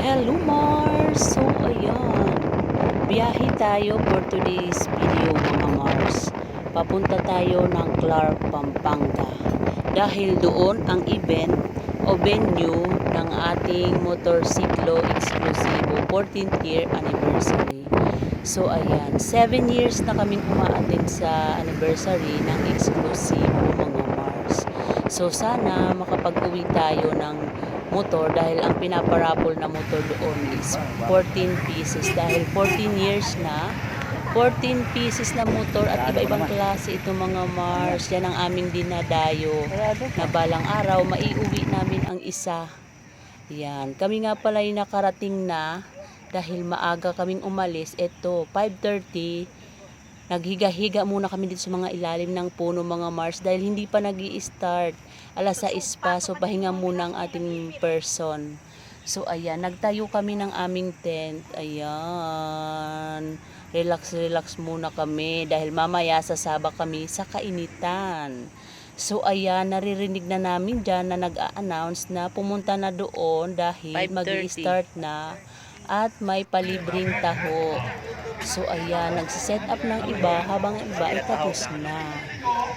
Hello Mars! So ayan, biyahe tayo for today's video mga Mars. Papunta tayo ng Clark, Pampanga. Dahil doon ang event o venue ng ating motorsiklo eksklusibo 14th year anniversary. So ayan, 7 years na kaming umaattend sa anniversary ng eksklusibo mga Mars. So sana makapag-uwi tayo ng motor dahil ang pinaparapol na motor doon is 14 pieces dahil 14 years na 14 pieces na motor at iba-ibang klase itong mga Mars. Yan ang aming dinadayo na balang araw maiuwi namin ang isa. Yan, kami nga pala ay nakarating na dahil maaga kaming umalis. Ito 5:30. Naghiga-higa muna kami dito sa mga ilalim ng puno mga Mars dahil hindi pa nag-i-start. Alas 6 pa, so pahinga muna ang ating person. So ayan, nagtayo kami ng aming tent. Ayan, relax muna kami dahil mamaya sasaba kami sa kainitan. So ayan, naririnig na namin dyan na nag-a-announce na pumunta na doon dahil mag-i-start na at may palibreng taho. So ayan, nagsiset up ng iba habang iba ay tapos na.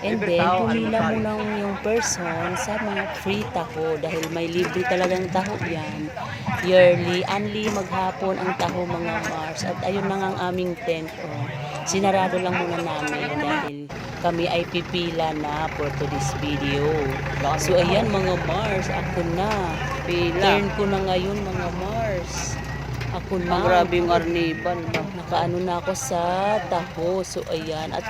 And then, pumila muna yung person sa mga free taho dahil may libre talagang taho yan. Yearly, only maghapon ang taho mga Mars. At ayun na nga ang aming tent. Oh. Sinarado lang muna namin dahil kami ay pipila na for today's video. So ayan mga Mars, ako na. Turn ko na ngayon mga Mars. Ako na. Grabe yung arniban. Nakaano na ako sa taho. So ayan, at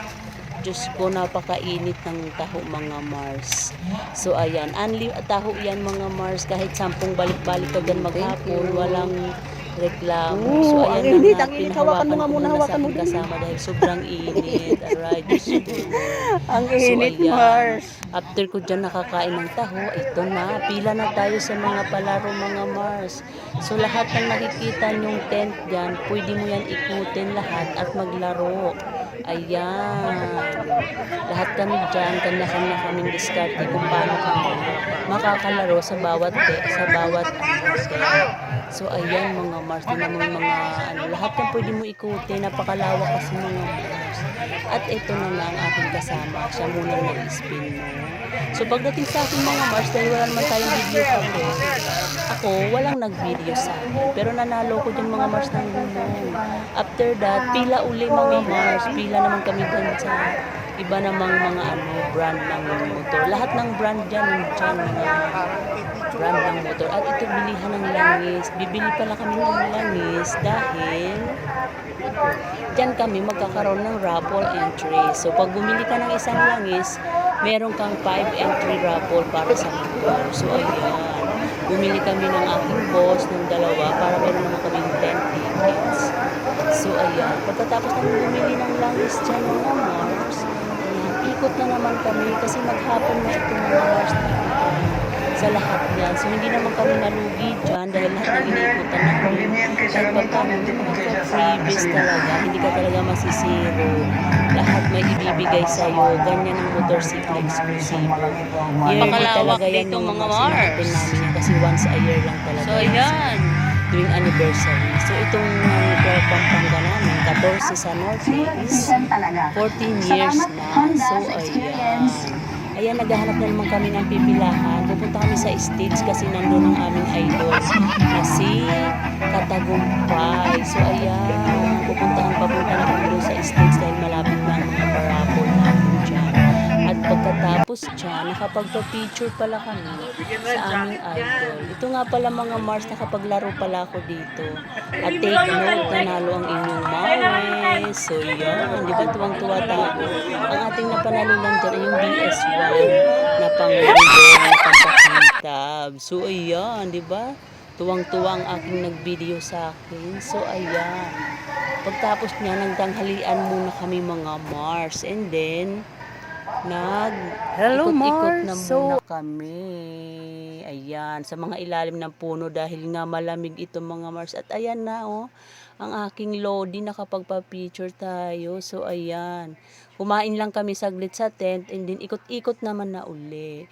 Diyos ko, napakainit ng taho mga Mars. So ayan, only taho yan mga Mars. Kahit 10 balik-balik ka dyan maghapon, walang reklamo. So ayan na nga, pinahawakan ko muna sa aking kasama dahil sobrang init. Alright, Diyos ko. Ang init, so, Mars. After ko dyan nakakain ng taho, ito na, pila na tayo sa mga palaro mga Mars. So lahat ng nakikita nyong tent dyan, pwede mo yan ikutin lahat at maglaro. Ayan. Lahat kami dyan, kanya-kanya kaming diskarte kung paano kami makakalaro sa bawat So ayan mga Mars, din mo yung mga lahat ng pwede mo ikutin, napakalawak kasi mga Mars. At ito na nga ang aking kasama, siya muna nag-spin mo. So pagdating sa akin mga Mars, dahil wala naman tayong video ako walang nag-video sa akin. Pero nanalo ko dyan mga Mars ng gulong. After that, pila uli mga Mars, pila naman kami dyan sa iba namang mga brand ng motor. Lahat ng brand dyan, mga brand ng motor. At ito bilihan ng langis. Bibili pala kami ng langis dahil dyan kami magkakaroon ng raffle entry. So pag bumili ka ng isang langis, meron kang 5 entry raffle para sa motor. So ayan, bumili kami ng aking boss ng dalawa para meron naman kaming 10 tickets. So ayan, pagkatapos namin bumili ng langis dyan mga Mars, ikot na naman kami kasi maghapon na ito mga Mars sa lahat yan. So hindi naman kami nalugi dyan dahil lahat ng iniikutan namin. Kahit pa paano, hindi mga freebies talaga. Hindi ka talaga masisiro. Lahat may ibibigay sa'yo. Ganyan ang motorcycle exclusive. Yearly talaga yan yung mga natin namin yan kasi once a year lang talaga. So ayan, tuwing anniversary. So itong Pampanga namin, 14 sa Northeast, 14 years na. So ayan. Ayan, naghahanap na naman kami ng pipilahan. Pupunta kami sa stage kasi nandun ang aming idol na si Katagumpay. So ayan, papunta na kami doon sa stage dahil malapit na ang mga parapol natin dyan. At pagkatapos dyan, nakapagpa-picture pala kami sa aming idol. Ito nga pala mga Mars, nakapaglaro pala ako dito. At take note, nanalo ang inyong Mars. So yan, di ba tuwang-tuwa tayo? Ang ating napanalunan dyan ay yung BS1 na pang-mundo, na pampakintab. So ayan, di ba? Tuwang-tuwa ang aking nag-video sa akin. So ayan. Pagtapos niya, nagtanghalian muna kami mga Mars. And then, Hello, ikot-ikot na Mars. muna kami. Ayan, sa mga ilalim ng puno dahil nga malamig ito mga Mars. At ayan na oh, ang aking Lodi, nakapagpa-picture tayo. So ayan, kumain lang kami saglit sa tent and then ikot-ikot naman na uli.